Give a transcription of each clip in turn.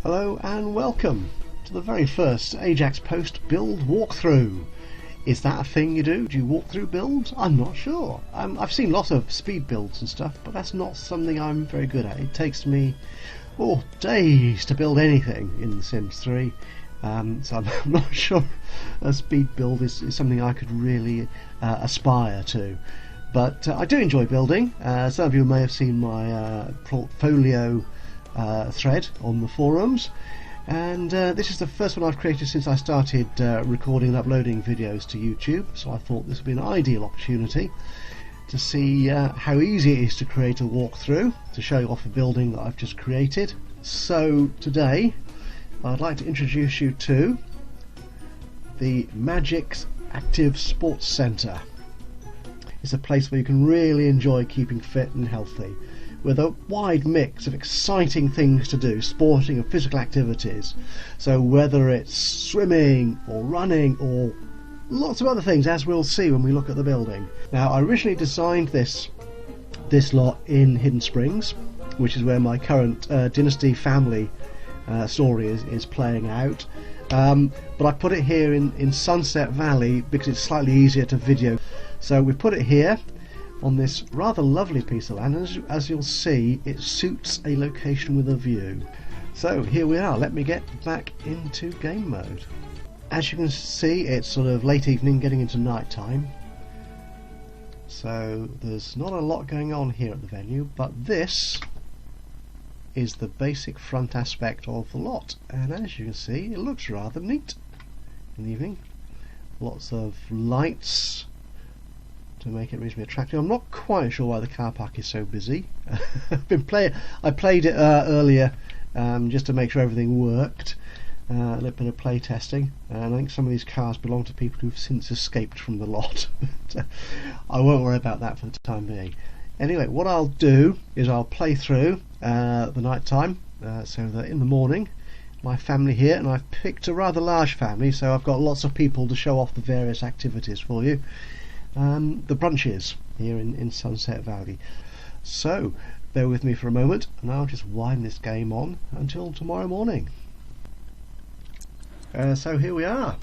Hello and welcome to the very first Ajaxpost build walkthrough. Is that a thing you do? Do you walk through builds? I'm not sure. I've seen lots of speed builds and stuff, but that's not something I'm very good at. It takes me days to build anything in The Sims 3, so I'm not sure a speed build is something I could really aspire to. But I do enjoy building. Some of you may have seen my portfolio thread on the forums, and this is the first one I've created since I started recording and uploading videos to YouTube, so I thought this would be an ideal opportunity to see how easy it is to create a walkthrough, to show you off a building that I've just created. So today I'd like to introduce you to the Majix Active Sports Centre. It's a place where you can really enjoy keeping fit and healthy, with a wide mix of exciting things to do, sporting and physical activities. So whether it's swimming or running or lots of other things, as we'll see when we look at the building. Now, I originally designed this lot in Hidden Springs, which is where my current Dynasty family story is playing out. But I put it here in Sunset Valley because it's slightly easier to video. So we put it here on this rather lovely piece of land, and as you'll see, it suits a location with a view. So here we are. Let me get back into game mode. As you can see, it's sort of late evening getting into night time, so there's not a lot going on here at the venue, but this is the basic front aspect of the lot, and as you can see, it looks rather neat in the evening. Lots of lights to make it reasonably attractive. I'm not quite sure why the car park is so busy. I played it earlier just to make sure everything worked. A little bit of play testing, and I think some of these cars belong to people who've since escaped from the lot. I won't worry about that for the time being. Anyway, what I'll do is I'll play through the night time, so that in the morning my family here, and I've picked a rather large family, so I've got lots of people to show off the various activities for you. The brunches here in Sunset Valley. So bear with me for a moment, and I'll just wind this game on until tomorrow morning. So here we are.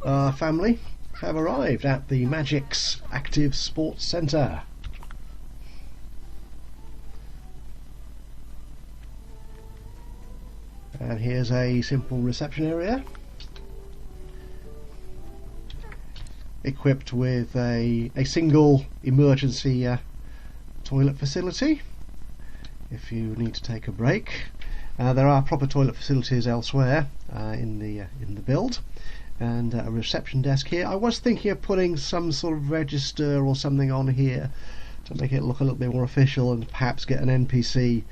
Our family have arrived at the Majix Active Sports Centre. And here's a simple reception area, equipped with a single emergency toilet facility if you need to take a break. There are proper toilet facilities elsewhere in the build, and a reception desk here. I was thinking of putting some sort of register or something on here to make it look a little bit more official, and perhaps get an NPC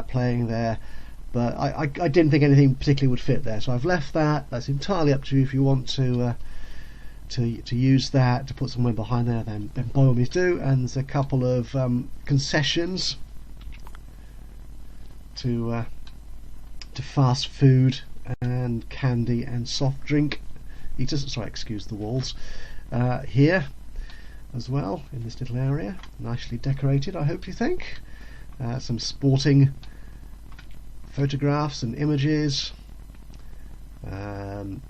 playing there, but I didn't think anything particularly would fit there, so I've left that. That's entirely up to you. If you want to use that to put somewhere behind there, then by all means do. And there's a couple of concessions to fast food and candy and soft drink eaters. Sorry, excuse the walls. Here as well, in this little area, nicely decorated, I hope you think. Some sporting photographs and images.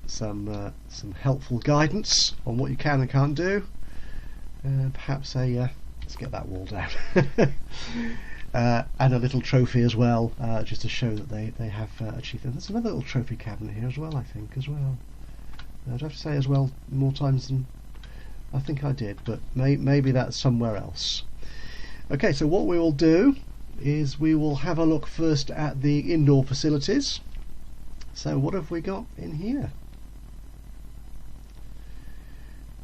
Some helpful guidance on what you can and can't do, and perhaps let's get that wall down. And a little trophy as well, just to show that they have achieved it. There's another little trophy cabinet here as well, I think, as well. I'd have to say as well more times than I think I did, but maybe that's somewhere else. Okay, so what we will do is we will have a look first at the indoor facilities. So what have we got in here?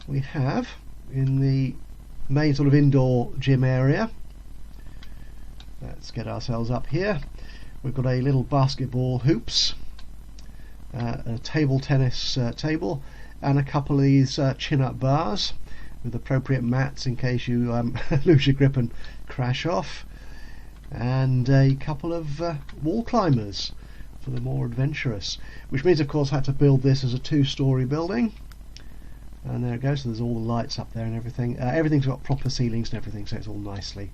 We have, in the main sort of indoor gym area, let's get ourselves up here, we've got a little basketball hoops, a table tennis table, and a couple of these chin-up bars with appropriate mats in case you lose your grip and crash off, and a couple of wall climbers for the more adventurous, which means of course I had to build this as a two-storey building. And there it goes, so there's all the lights up there and everything. Everything's got proper ceilings and everything, so it's all nicely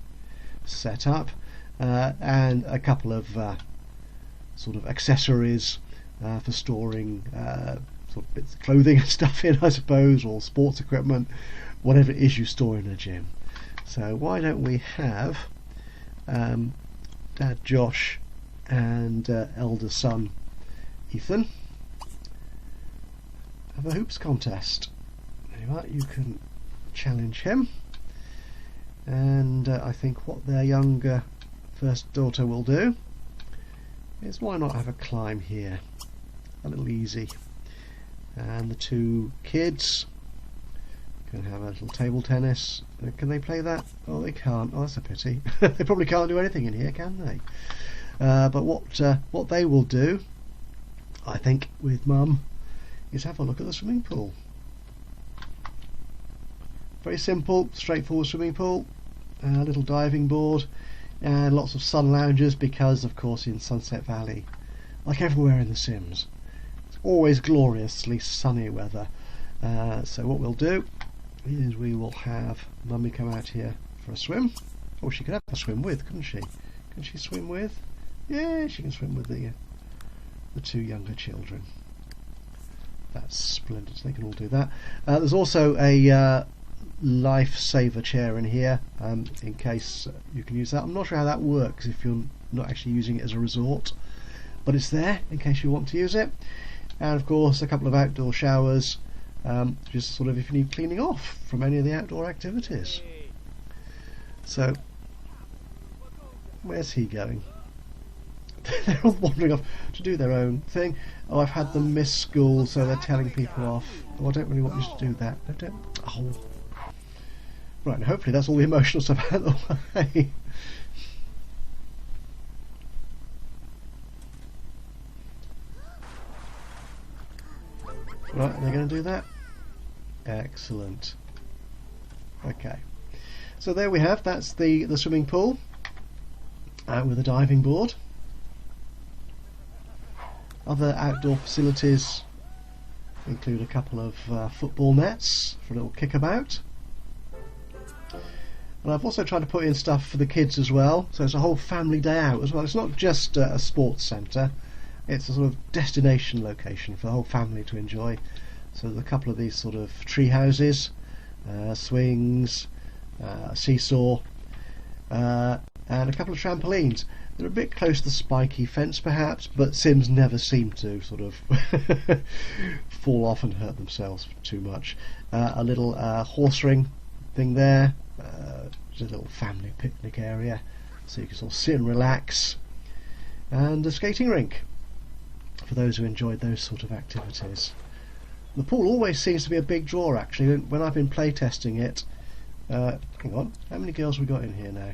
set up. And a couple of sort of accessories for storing sort of bits of clothing and stuff in, I suppose, or sports equipment, whatever it is you store in a gym. So why don't we have Dad Josh and elder son Ethan have a hoops contest. Anyway, you can challenge him, and I think what their younger first daughter will do is, why not have a climb here, a little easy, and the two kids can have a little table tennis. Can they play that? Oh, they can't. Oh, that's a pity. They probably can't do anything in here, can they? But what they will do, I think, with Mum, is have a look at the swimming pool. Very simple, straightforward swimming pool, a little diving board, and lots of sun loungers, because of course in Sunset Valley, like everywhere in The Sims, it's always gloriously sunny weather. So what we'll do is we will have Mummy come out here for a swim. Oh, she could have a swim with, couldn't she? Can she swim with? Yeah, she can swim with the two younger children. That's splendid, they can all do that. There's also a lifesaver chair in here, in case you can use that. I'm not sure how that works if you're not actually using it as a resort, but it's there in case you want to use it. And of course a couple of outdoor showers, just sort of if you need cleaning off from any of the outdoor activities. So where's he going? They're all wandering off to do their own thing. Oh, I've had them miss school, so they're telling people off. Oh, I don't really want you to do that. No, don't. Oh. Right, and hopefully that's all the emotional stuff out of the way. Right, they're going to do that? Excellent. Okay. So there we have, that's the swimming pool with a diving board. Other outdoor facilities include a couple of football nets for a little kickabout. And I've also tried to put in stuff for the kids as well, so it's a whole family day out as well. It's not just a sports centre, it's a sort of destination location for the whole family to enjoy. So there's a couple of these sort of tree houses, swings, seesaw, and a couple of trampolines. They're a bit close to the spiky fence perhaps, but Sims never seem to sort of fall off and hurt themselves too much. A little horse ring thing there, just a little family picnic area, so you can sort of sit and relax, and a skating rink for those who enjoyed those sort of activities. The pool always seems to be a big draw actually. When I've been play testing it, hang on, how many girls have we got in here now?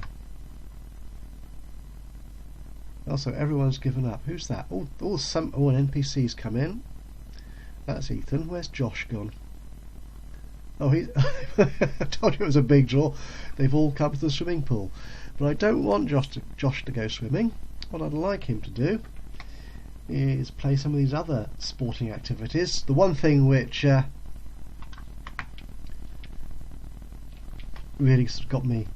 Also, everyone's given up. Who's that? Oh, an NPC's come in. That's Ethan. Where's Josh gone? Oh, I told you it was a big draw. They've all come to the swimming pool. But I don't want Josh to go swimming. What I'd like him to do is play some of these other sporting activities. The one thing which really got me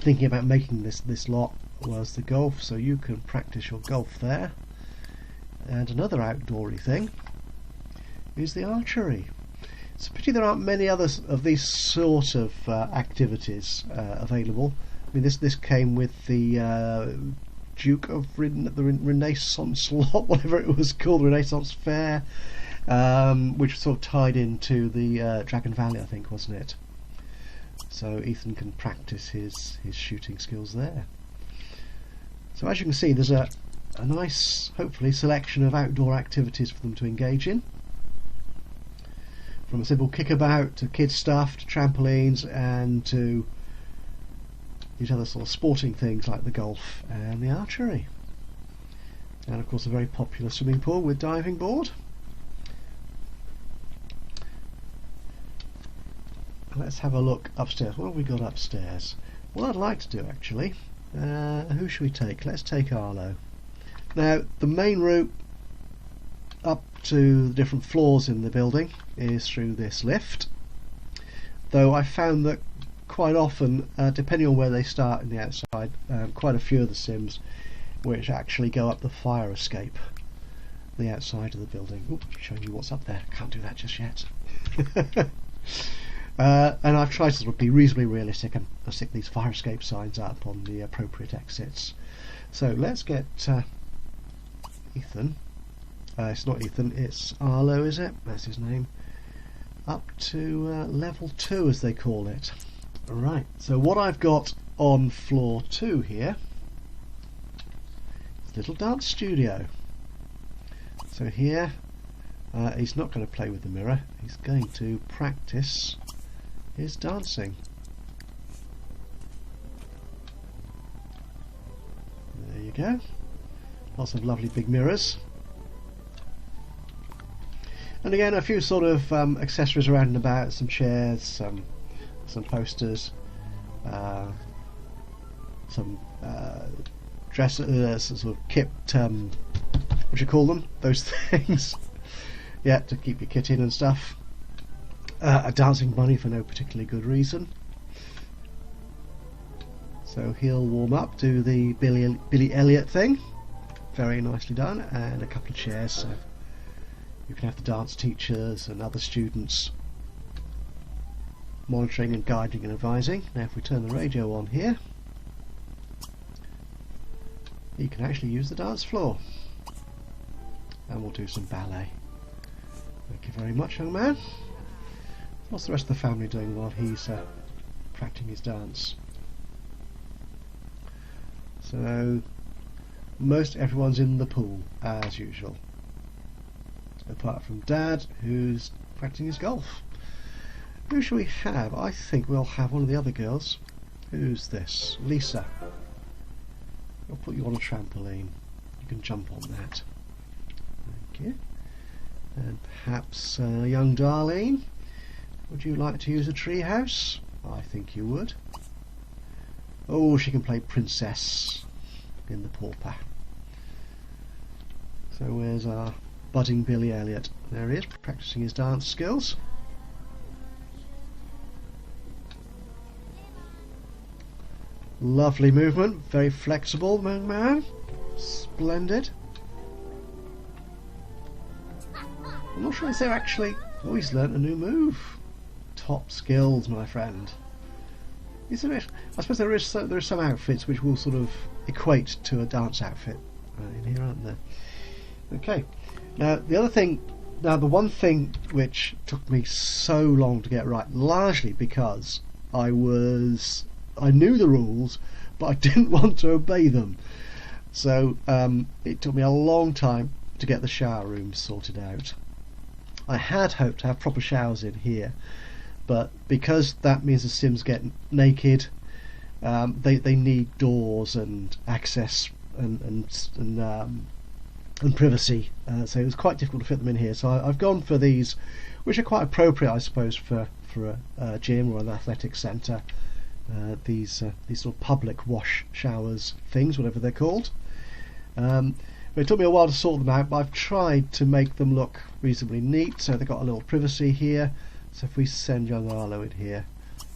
thinking about making this lot was the golf, so you can practice your golf there. And another outdoory thing is the archery. It's a pity there aren't many others of these sort of activities available. I mean, this came with the Duke of the Renaissance lot, whatever it was called, Renaissance Fair, which was sort of tied into the Dragon Valley, I think, wasn't it? So Ethan can practice his shooting skills there. So as you can see, there's a nice, hopefully, selection of outdoor activities for them to engage in. From a simple kickabout to kids stuff to trampolines and to these other sort of sporting things like the golf and the archery. And of course a very popular swimming pool with diving board. Let's have a look upstairs. What have we got upstairs? What I'd like to do actually, who should we take? Let's take Arlo. Now the main route up to the different floors in the building is through this lift, though I found that quite often, depending on where they start in the outside, quite a few of the Sims which actually go up the fire escape, the outside of the building. Oops, showing you what's up there. Can't do that just yet. And I've tried to sort of be reasonably realistic and stick these fire escape signs up on the appropriate exits. So let's get Ethan. It's not Ethan, it's Arlo, is it? That's his name. Up to level 2, as they call it. Right, so what I've got on floor 2 here is a little dance studio. So here he's not going to play with the mirror, he's going to practice his dancing. There you go. Lots of lovely big mirrors. And again, a few sort of accessories around and about, some chairs, some posters, some dresses, sort of kit, what do you call them? Those things. Yeah, to keep your kit in and stuff. A dancing bunny for no particularly good reason. So he'll warm up, do the Billy Elliot thing. Very nicely done, and a couple of chairs. So you can have the dance teachers and other students monitoring and guiding and advising. Now if we turn the radio on here, you can actually use the dance floor. And we'll do some ballet. Thank you very much, young man. What's the rest of the family doing while he's practicing his dance? So most everyone's in the pool as usual, apart from Dad, who's practicing his golf. Who shall we have? I think we'll have one of the other girls. Who's this? Lisa. I'll put you on a trampoline. You can jump on that. Thank you. And perhaps young Darlene. Would you like to use a treehouse? I think you would. Oh, she can play princess in the pauper. So where's our budding Billy Elliot? There he is, practicing his dance skills. Lovely movement, very flexible, young man. Splendid. I'm not sure if they're actually... Oh, he's learnt a new move. Top skills, my friend. I suppose there is some outfits which will sort of equate to a dance outfit in here, aren't there? Okay. Now the one thing which took me so long to get right, largely because I knew the rules, but I didn't want to obey them. So it took me a long time to get the shower rooms sorted out. I had hoped to have proper showers in here, but because that means the Sims get naked, they need doors and access and privacy, so it was quite difficult to fit them in here. So I've gone for these, which are quite appropriate, I suppose, for a gym or an athletic centre. These sort of public wash showers things, whatever they're called. But it took me a while to sort them out, but I've tried to make them look reasonably neat. So they've got a little privacy here. So if we send young Arlo in here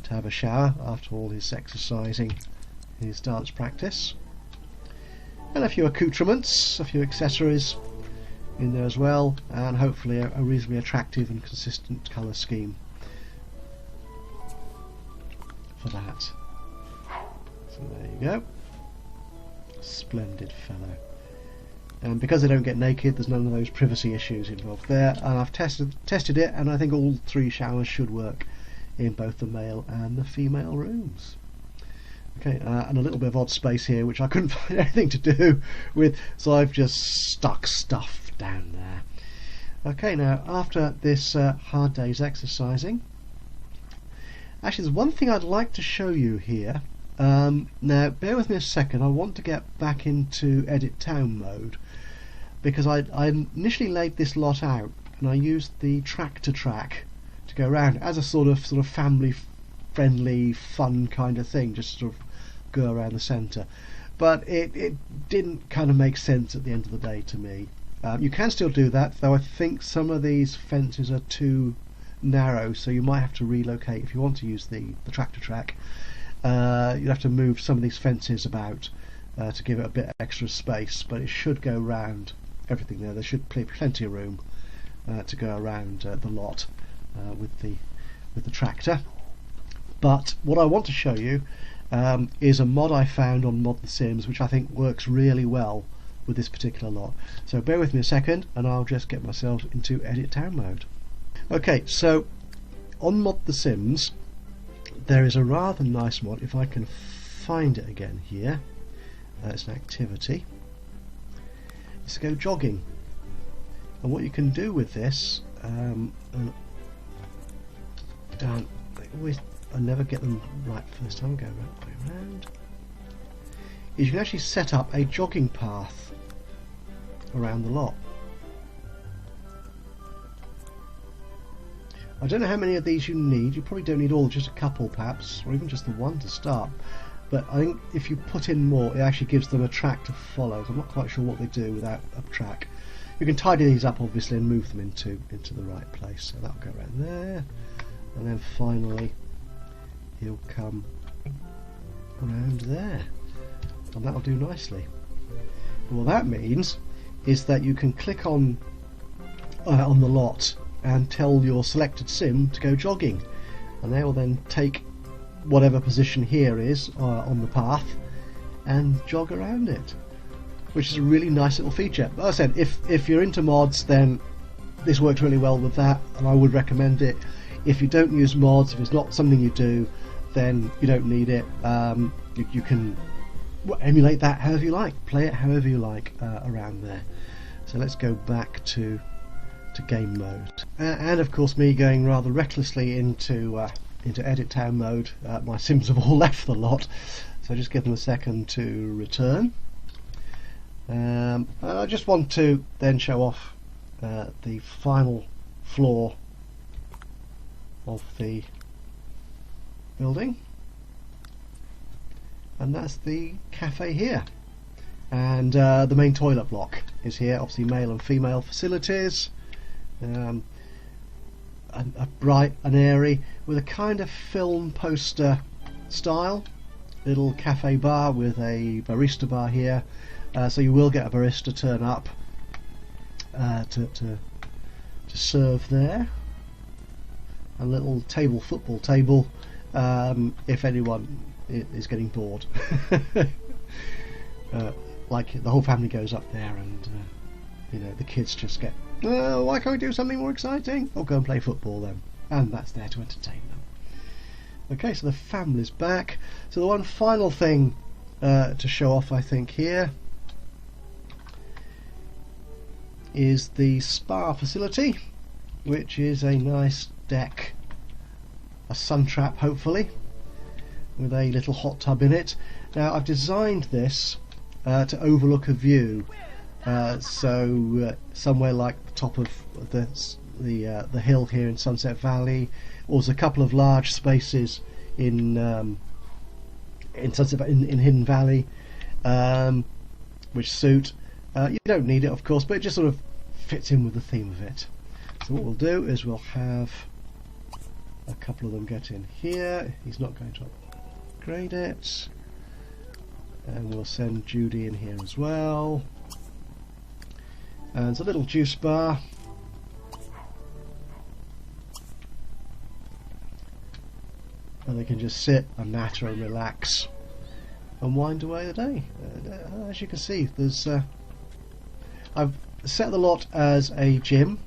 to have a shower after all his exercising, his dance practice, and a few accoutrements, a few accessories in there as well, and hopefully a reasonably attractive and consistent colour scheme for that. So there you go. Splendid fellow. And because they don't get naked, there's none of those privacy issues involved there. And I've tested it, and I think all 3 showers should work in both the male and the female rooms. Okay, and a little bit of odd space here, which I couldn't find anything to do with, so I've just stuck stuff down there. Okay, now after this hard day's exercising, actually there's one thing I'd like to show you here. Now bear with me a second, I want to get back into edit town mode, because I initially laid this lot out and I used the tractor track to go around as a sort of family friendly fun kind of thing, just sort of go around the centre, but it didn't kind of make sense at the end of the day to me. You can still do that, though I think some of these fences are too narrow, so you might have to relocate if you want to use the tractor track. You'd have to move some of these fences about to give it a bit extra space, but it should go round everything there. There should be plenty of room to go around the lot with the tractor. But what I want to show you is a mod I found on Mod The Sims, which I think works really well with this particular lot. So bear with me a second and I'll just get myself into edit town mode. Okay, so on Mod The Sims there is a rather nice mod, if I can find it again here. It's an activity. It's to go jogging, and what you can do with this, I never get them right first time, go around, is you can actually set up a jogging path around the lot. I don't know how many of these you need. You probably don't need all, just a couple perhaps, or even just the one to start. But I think if you put in more, it actually gives them a track to follow. I'm not quite sure what they do without a track. You can tidy these up obviously and move them into the right place. So that'll go around there, and then finally he'll come around there, and that'll do nicely. And what that means is that you can click on the lot and tell your selected sim to go jogging, and they will then take whatever position here is on the path and jog around it, which is a really nice little feature. Like I said, if you're into mods, then this works really well with that, and I would recommend it. If you don't use mods, if it's not something you do, then you don't need it. You can emulate that however you like, play it however you like around there. So let's go back to game mode, and of course me going rather recklessly into edit town mode. My sims have all left the lot, so just give them a second to return. And I just want to then show off the final floor of the building, and that's the cafe here, and the main toilet block is here, obviously male and female facilities. Bright and airy with a kind of film poster style little cafe bar with a barista bar here, so you will get a barista turn up to serve there. A little football table if anyone is getting bored. Like the whole family goes up there, and you know, the kids just get, why can't we do something more exciting? Or go and play football then, and that's there to entertain them. Okay, so the family's back. So the one final thing to show off, I think, here is the spa facility, which is a nice deck, a sun trap hopefully, with a little hot tub in it. Now I've designed this to overlook a view, so somewhere like the top of the hill here in Sunset Valley, or there's a couple of large spaces in Hidden Valley, which suit. You don't need it, of course, but it just sort of fits in with the theme of it. So what we'll do is we'll have a couple of them get in here. He's not going to upgrade it, and we'll send Judy in here as well. And there's a little juice bar, and they can just sit and natter and relax and wind away the day. As you can see, there's I've set the lot as a gym.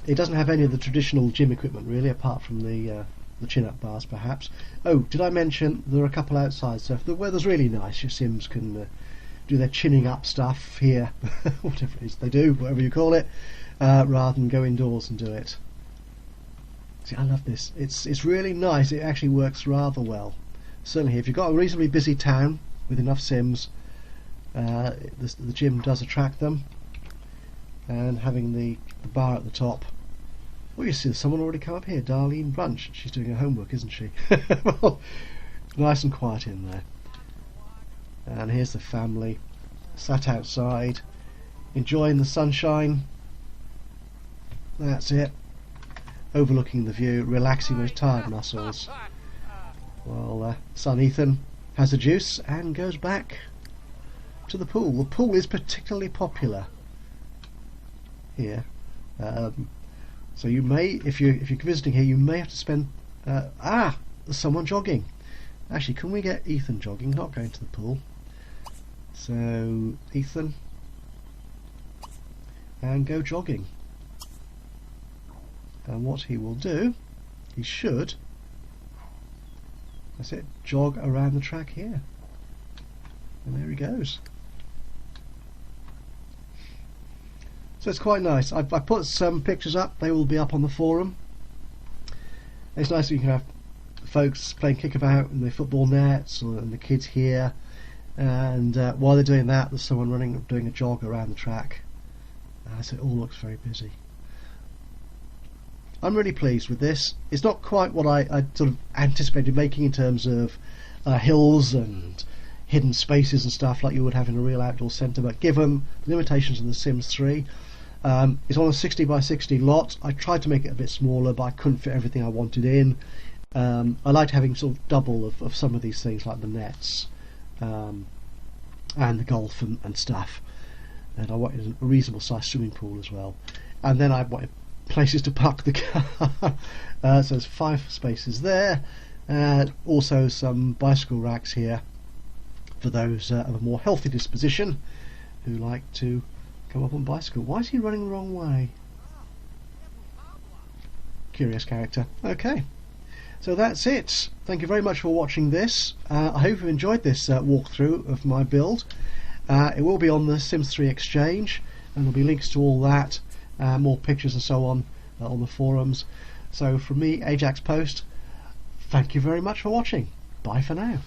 It doesn't have any of the traditional gym equipment really, apart from the chin-up bars perhaps. Oh, did I mention there are a couple outside, so if the weather's really nice, your sims can do their chinning up stuff here, whatever it is they do, whatever you call it, rather than go indoors and do it. See, I love this. It's really nice. It actually works rather well. Certainly, if you've got a reasonably busy town with enough sims, the gym does attract them. And having the bar at the top. Well, you see, there's someone already come up here, Darlene Brunch. She's doing her homework, isn't she? Well, nice and quiet in there. And here's the family, sat outside, enjoying the sunshine. That's it. Overlooking the view, relaxing those tired muscles. Well, son Ethan has a juice and goes back to the pool. The pool is particularly popular here, so you may, if you're visiting here, you may have to spend. There's someone jogging. Actually, can we get Ethan jogging? Not going to the pool. So Ethan, and go jogging. And what he will do, he should. That's it. Jog around the track here. And there he goes. So it's quite nice. I put some pictures up. They will be up on the forum. It's nice that you can have folks playing kickabout in the football nets, and the kids here. And while they're doing that, there's someone doing a jog around the track. So it all looks very busy. I'm really pleased with this. It's not quite what I sort of anticipated making in terms of hills and hidden spaces and stuff like you would have in a real outdoor centre, but given the limitations of The Sims 3, it's on a 60 by 60 lot. I tried to make it a bit smaller, but I couldn't fit everything I wanted in. I liked having sort of double of some of these things, like the nets and the golf and stuff. And I wanted a reasonable sized swimming pool as well. And then I wanted places to park the car. So there's 5 spaces there, and also some bicycle racks here for those of a more healthy disposition who like to come up on bicycle. Why is he running the wrong way? Curious character. Okay, so that's it. Thank you very much for watching this. I hope you enjoyed this walkthrough of my build. It will be on the Sims 3 Exchange, and there'll be links to all that, more pictures and so on the forums. So from me, Ajaxpost, thank you very much for watching. Bye for now.